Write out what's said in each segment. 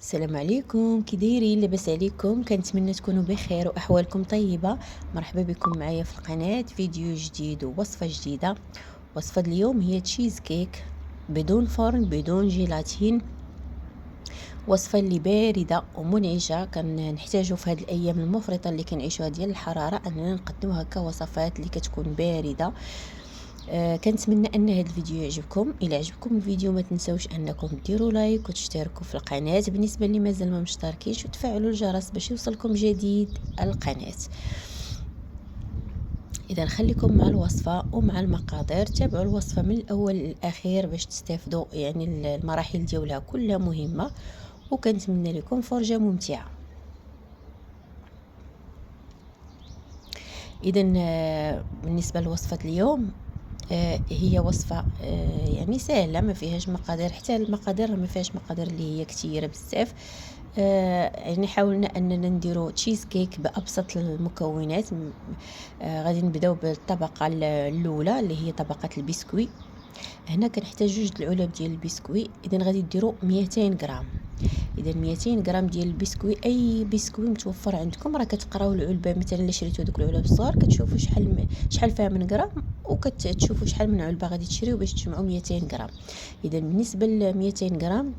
السلام عليكم، كي دايرين؟ لاباس عليكم؟ كنتمنى تكونوا بخير واحوالكم طيبه. مرحبا بكم معايا في القناه، فيديو جديد ووصفه جديده. وصفه اليوم هي تشيز كيك بدون فرن بدون جيلاتين. وصفه اللي بارده ومنعشه كنحتاجو في هذه الايام المفرطه اللي كنعيشوها ديال الحراره اننا نقدموا هكا وصفات اللي كتكون بارده. كنتمنى ان هذا الفيديو يعجبكم. الى عجبكم الفيديو ما تنسوش انكم ديروا لايك وتشتركوا في القناه بالنسبه اللي مازال ما مشتركينش، وتفعلوا الجرس باش يوصلكم جديد القناه. اذا خليكم مع الوصفه ومع المقادير، تابعوا الوصفه من الاول للاخير باش تستافدوا، يعني المراحل ديالها كلها مهمه، وكنتمنى لكم فرجه ممتعه. اذا بالنسبه لوصفه اليوم، هي وصفه يعني سهله، ما فيهاش مقادير، حتى المقادير ما فيهاش مقادير اللي هي كثيره بزاف. يعني حاولنا اننا نديرو تشيز كيك بابسط المكونات. غادي نبداو بالطبقه الاولى اللي هي طبقه البسكوي. هنا كنحتاج 2 العلب ديال البسكوي. اذا غادي ديروا 200 غرام. اذا 200 غرام ديال البسكوي، اي بسكوي متوفر عندكم، راه كتقراو العلبه. مثلا الا شريتو دوك العلب الصغار كتشوفوا شحال فيها من غرام، وكتشوفوا شحال من علبه غادي تشريو باش تجمعوا 200 غرام. اذا بالنسبه ل 200 غرام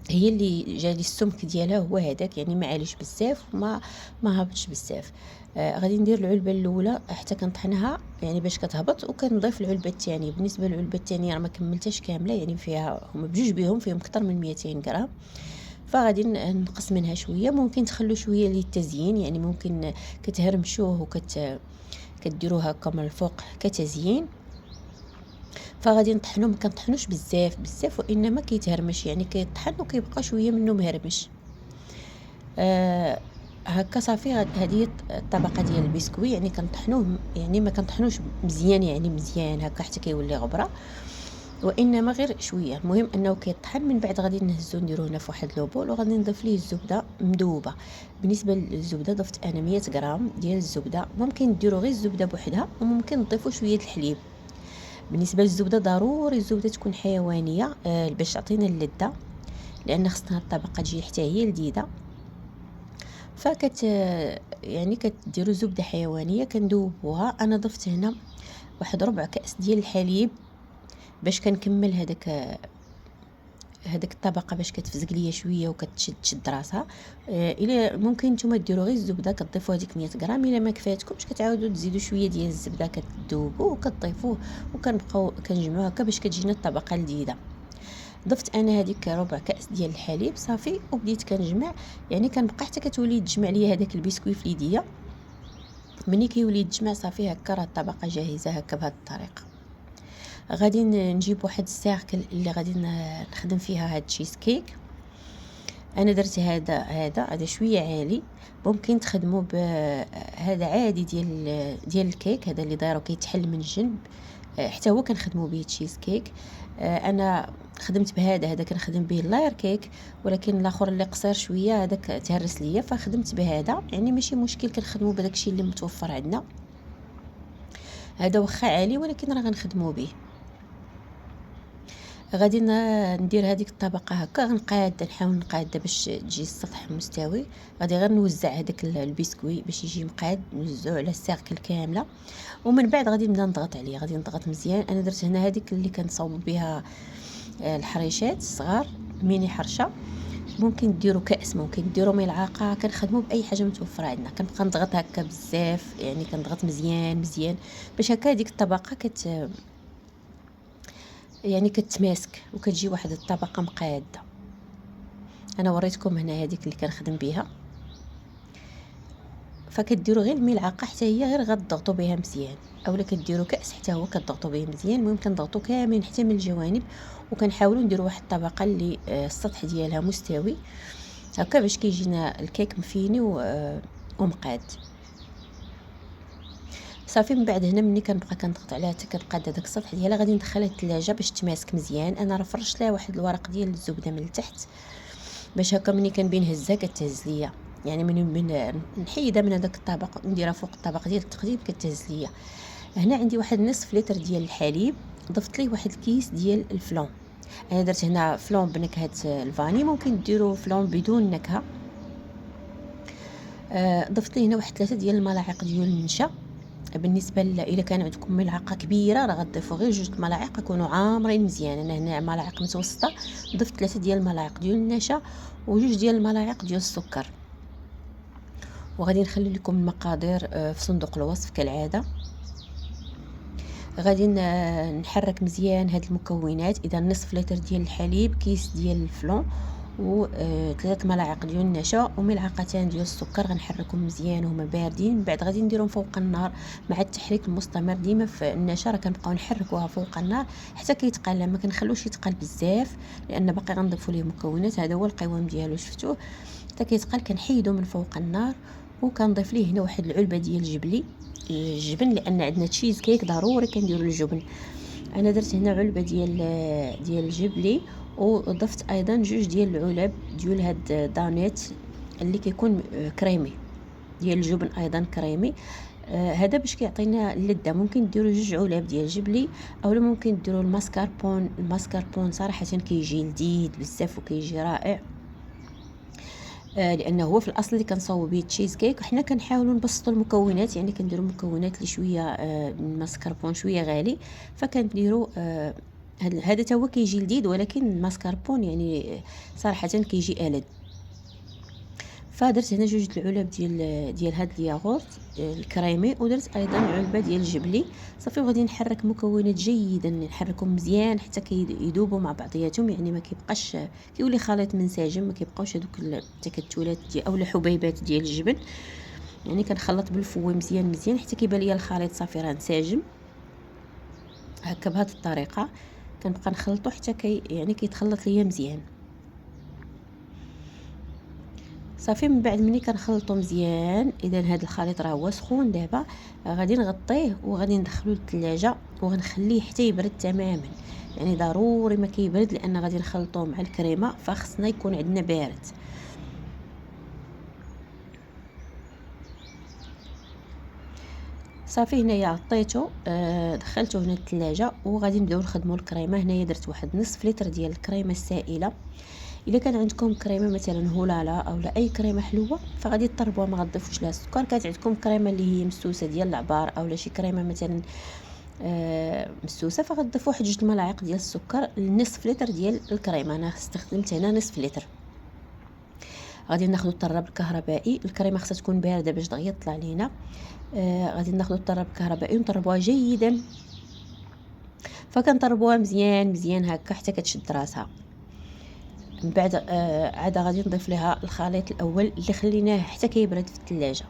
هي اللي جالي السمك ديالها هو هذاك، يعني ما عاليش بزاف وما هابطش بزاف. غادي ندير العلبه الاولى حتى كنطحنها يعني باش كتهبط، وكنضيف العلبه الثانيه. بالنسبه للعلبه الثانيه راه ما كملتهاش كامله، يعني فيها هما بجوج بهم فيهم اكثر من 200 غرام. فغادي نقص منها شويه. ممكن تخلوا شويه للتزيين، يعني ممكن كتهرمشوه كديروه هكا من الفوق كتزيين. فغادي نطحنو، ما كنطحنوش بزاف وانما كيتهرمش، يعني كيطحن وكيبقى شويه منه مهرمش. هكا صافي. هذه الطبقه ديال البسكوي، يعني كنطحنوه، يعني ما كنطحنوش مزيان، يعني مزيان هكا حتى كيولي غبره، وانما غير شويه. المهم انه كيطحن. من بعد غادي نهزو نديروه هنا في واحد لوبول، وغادي نضيف ليه الزبده مذوبه. بالنسبه للزبده ضفت انا 100 غرام ديال الزبده. ممكن ديروا غير الزبده بوحدها، وممكن تضيفوا شويه الحليب. بالنسبه للزبده ضروري الزبده تكون حيوانيه باش تعطينا اللذه، لان خصنا الطبقه تجي حتى هي لذيذه. فكت يعني كديروا زبده حيوانيه كندوبوها. انا ضفت هنا واحد ربع كاس ديال الحليب باش كنكمل هذاك الطبقه باش كتفزق ليا شويه وكتشد راسها. الى ممكن نتوما ديروا غير الزبده كتضيفوا هذيك 100 غرام. الى ما كفاتكمش كتعاودوا تزيدوا شويه ديال الزبده كتذوبوا وكتضيفوه، وكنبقاو كنجمعوا هكا باش كتجينا الطبقه لذيذه. ضفت انا هذيك ربع كاس ديال الحليب صافي، وبديت كنجمع. يعني كنبقى حتى كتولي تجمع ليا هذاك البسكوي في اليديه. ملي كيولي يتجمع صافي هكا راه الطبقه جاهزه هكا بهذه الطريقه. غادي نجيب واحد السيركل اللي غادي نخدم فيها هاد تشيز كيك. انا درت هذا شويه عالي. ممكن تخدموا بهذا عادي ديال الكيك، هذا اللي دايرو كيتحل من الجنب. حتى هو كنخدموا به تشيز كيك. انا خدمت هذا كنخدم به اللاير كيك، ولكن الاخر اللي قصير شويه هذاك تهرس ليا فخدمت بهذا. يعني ماشي مشكل، كنخدموا بداك الشيء اللي متوفر عندنا. هذا واخا عالي ولكن راه غنخدموا به. غادي ندير هذيك الطبقه هكا، نحاول نقاد باش تجي السطح مستوي. غادي غير نوزع هذاك البسكوي باش يجي مقاد، نوزعو على السيركل كامله. ومن بعد غادي نبدا نضغط عليه، غادي نضغط مزيان. انا درت هنا هذيك اللي كنصاوب بها الحريشات الصغار، ميني حرشه. ممكن ديروا كاس، ممكن ديروا ملعقه، كنخدموا باي حاجه متوفره عندنا. كنبقى نضغط هكا بزاف، يعني كنضغط مزيان باش هكا هذيك الطبقه يعني كتماسك وكتجي واحد الطبقه مقاده. انا وريتكم هنا هذيك اللي كنخدم بها. فكديروا غير الملعقه حتى هي غير غتضغطوا بها مزيان، اولا كديروا كاس حتى هو كتضغطوا به مزيان. المهم كنضغطوا كاملين حتى من الجوانب، وكنحاولوا نديروا واحد الطبقه اللي السطح ديالها مستوي هكا باش كيجينا الكيك مفيني ومقاد. صافي. من بعد هنا ملي كنبقى كنضغط عليها حتى كتقاد هذاك السطح ديالها، غادي ندخلها الثلاجه باش تماسك مزيان. انا راه فرشت لها واحد الورق ديال الزبده من التحت باش هكا ملي كنبين هزها كتهز ليا، يعني من نحيدها من هذاك الطبق نديرها فوق الطبق ديال التقديم كتهز ليا. هنا عندي واحد نصف لتر ديال الحليب، ضفت ليه واحد الكيس ديال الفلون. انا درت هنا فلون بنكهه الفاني، ممكن ديروا فلون بدون نكهه. ضفت ليه هنا واحد 3 ديال الملاعق ديال النشا. بالنسبه الا كان عندكم ملعقه كبيره راه غتضيفوا غير 2 ملاعق يكونوا عامرين مزيان. انا هنا ملاعق متوسطه ضفت 3 ديال الملاعق ديال النشا و2 ديال الملاعق ديال السكر. وغادي نخلي لكم المقادير في صندوق الوصف كالعاده. غادي نحرك مزيان هاد المكونات. اذا نصف لتر ديال الحليب، كيس ديال الفلون، و 3 ملاعق ديال النشا وملعقتان ديال السكر. غنحركهم مزيان وهما باردين. من بعد غادي نديرهم فوق النار مع التحريك المستمر. ديما في النشا راه كنبقاو نحركوها فوق النار حتى كيتقلى، ما كنخلوش يتقل بزاف لان باقي غنضيفوا ليه مكونات. هذا هو القوام ديالو، شفتوه حتى كيتقل. كنحيدو من فوق النار وكنضيف ليه هنا واحد العلبه ديال الجبن، لان عندنا تشيز كيك ضروري كنديروا الجبن. انا درت هنا علبه ديال الجبلي، وضفت ايضا 2 ديال العلب ديال هاد دانيت اللي كيكون كريمي ديال الجبن، ايضا كريمي. هذا باش كيعطينا اللذه. ممكن ديروا 2 علب ديال الجبلي، اولا ممكن ديروا الماسكاربون. الماسكاربون صراحه كيجي لذيذ بزاف وكيجي رائع، لانه هو في الاصل اللي كنصاوبوا به تشيز كيك. وحنا كنحاولوا نبسطوا المكونات، يعني كنديروا مكونات اللي شويه الماسكاربون شويه غالي، فكنديروا هذا تا هو كيجي لذيذ، ولكن الماسكاربون يعني صراحه كيجي ألذ. فدرت هنا 2 العلب ديال هاد الياغورت الكريمي، ودرت ايضا علبه ديال الجبلي. صافي وغادي نحرك مكونات جيدا، نحركهم مزيان حتى كيذوبوا مع بعضياتهم، يعني ما كيبقاش كيولي خليط منسجم، ما كيبقاوش هذوك التكتلات او الحبيبات ديال الجبن. يعني كنخلط بالفوي مزيان مزيان حتى كيبان ليا الخليط صافي راه انسجم. هكا بهذه الطريقه كنبقى نخلطو حتى يعني كيتخلط ليا مزيان. صافي من بعد ملي كنخلطو مزيان، اذا هذا الخليط راه هو سخون دابا، غادي نغطيه وغادي ندخلو للثلاجه وغنخليه حتى يبرد تماما. يعني ضروري ما كيبرد، لان غادي نخلطوه مع الكريمه فخصنا يكون عندنا بارد. صافي هنايا عطيته، دخلته هنا للثلاجه وغادي نبداو نخدموا الكريمه. هنايا درت واحد نصف لتر ديال الكريمه السائله. الا كان عندكم كريمه مثلا هولالا او لا اي كريمه حلوه فغادي تطربوها، ما غتضيفوش لها السكر. كانت عندكم كريمه اللي هي مسوسه ديال العبار او لا شي كريمه مثلا مسوسه، فغتضيفوا واحد 2 ملاعق ديال السكر لنصف لتر ديال الكريمه. انا استخدمت هنا نصف لتر. غادي ناخذ الطراب الكهربائي. الكريمه خصها تكون بارده باش دغيا تطلع لينا. غادي ناخذ الطراب الكهربائي ونطربوها جيدا، فكنطربوها مزيان مزيان هكا حتى كتشد راسها. من بعد عاد غادي نضيف لها الخليط الاول اللي خليناه حتى كيبرد في الثلاجه.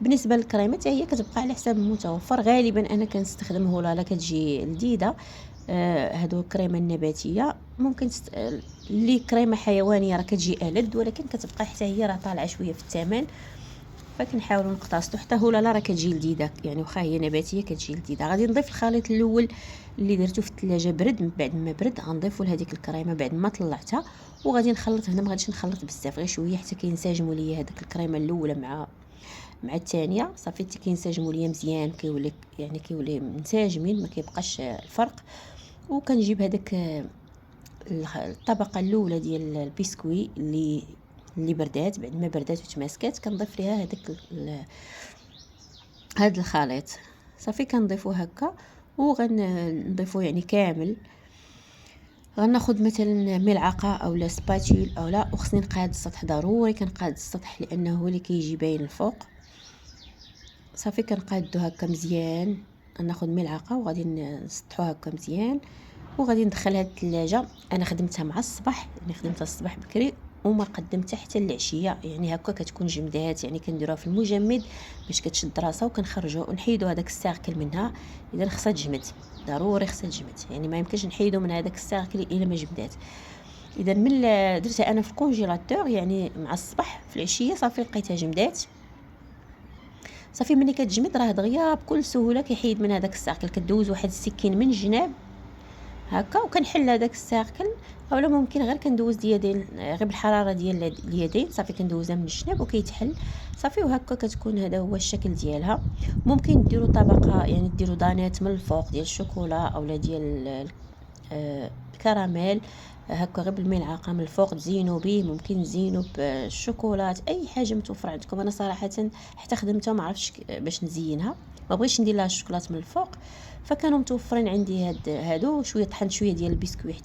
بالنسبه للكريمه حتى هي كتبقى على حساب المتوفر. غالبا انا كنستخدم هولالا كتجي لذيذه. هادو الكريمه النباتيه ممكن اللي كريمه حيوانيه راه كتجي ألذ، ولكن كتبقى حتى هي راه طالعه شويه في الثمن، فكنحاولوا نقتصدوا. حتى هولالا راه كتجي لذيذه، يعني واخا هي نباتيه كتجي لذيذه. غادي نضيف الخليط الاول اللي درتو في الثلاجه برد. من بعد ما برد غنضيفوا لهذيك الكريمه بعد ما طلعتها، وغادي نخلط. هنا ما غاديش نخلط بزاف، غير شويه حتى كينسجموا ليا هذيك الكريمه الاولى مع الثانيه. صافي حتى كينسجموا ليا مزيان، كيولي منسجمين، ما كيبقاش الفرق. وكنجيب هذاك الطبقه الاولى ديال البسكوي اللي بردات. بعد ما بردات وتماسكات كنضيف ليها هذا الخليط. صافي كنضيفوه هكا وغنضيفوه يعني كامل. غناخذ مثلا ملعقه او لا سباتول او لا، وخصني نقاد السطح. ضروري كنقاد السطح لانه هو اللي كيجي باين الفوق. صافي كنقادو هكا مزيان. ناخذ ملعقه وغادي نسطحو هكا مزيان وغادي ندخلها للثلاجه. انا خدمتها مع الصباح، يعني خدمتها الصباح بكري وما قدمتها حتى العشيه، يعني هكا كتكون جمدات. يعني كنديروها في المجمد باش كتشد راسها، وكنخرجوا ونحيدوا هذاك الساقل منها. اذا خصها تجمد، ضروري خصها تجمد، يعني ما يمكنش نحيدوا من هذاك الساقل الا ما جمدات. اذا من درتها انا في الكونجيلاتور يعني مع الصباح، في العشيه صافي لقيتها جمدات. صافي ملي كتجمد راه دغيا بكل سهوله كيحيد من هذاك الساقل. كدوز واحد السكين من الجناب هكا وكنحل هذاك الساقل، اولا ممكن غير كندوز اليدين غير بالحراره ديال اليدين. صافي كندوزها من الجناب وكيتحل صافي. وهكا كتكون هذا هو الشكل ديالها. ممكن ديروا طبقه، يعني ديروا دانيت من الفوق ديال الشوكولا اولا ديال كراميل هكا غير بالملعقه من الفوق تزينوا به. ممكن تزينوا بالشوكولات، اي حاجه متوفره عندكم. انا صراحه حتى خدمتها ما عرفتش باش نزينها، ما بغيتش ندير لها الشوكولات من الفوق، فكانوا متوفرين عندي هادو شويه. طحنت شويه ديال البسكويت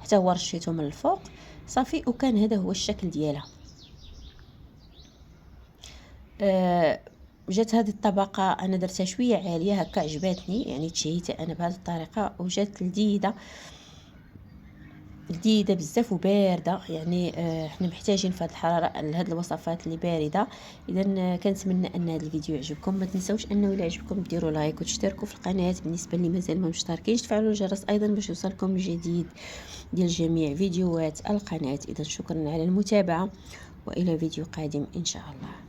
حتى هو رشيته من الفوق صافي. وكان هذا هو الشكل ديالها. جات هذه الطبقه انا درتها شويه عاليه هكا، عجباتني يعني تشهيتها انا بهذه الطريقه، وجات لذيذه بزاف وبارده. يعني احنا محتاجين في هذه الحراره لهذه الوصفات اللي بارده. اذا كنتمنى ان هذا الفيديو يعجبكم. ما تنسوش انه الا عجبكم ديروا لايك وتشتركوا في القناه. بالنسبه اللي مازال ما مشتركينش تفعلوا الجرس ايضا باش يوصلكم الجديد ديال جميع فيديوهات القناه. اذا شكرا على المتابعه، والى فيديو قادم ان شاء الله.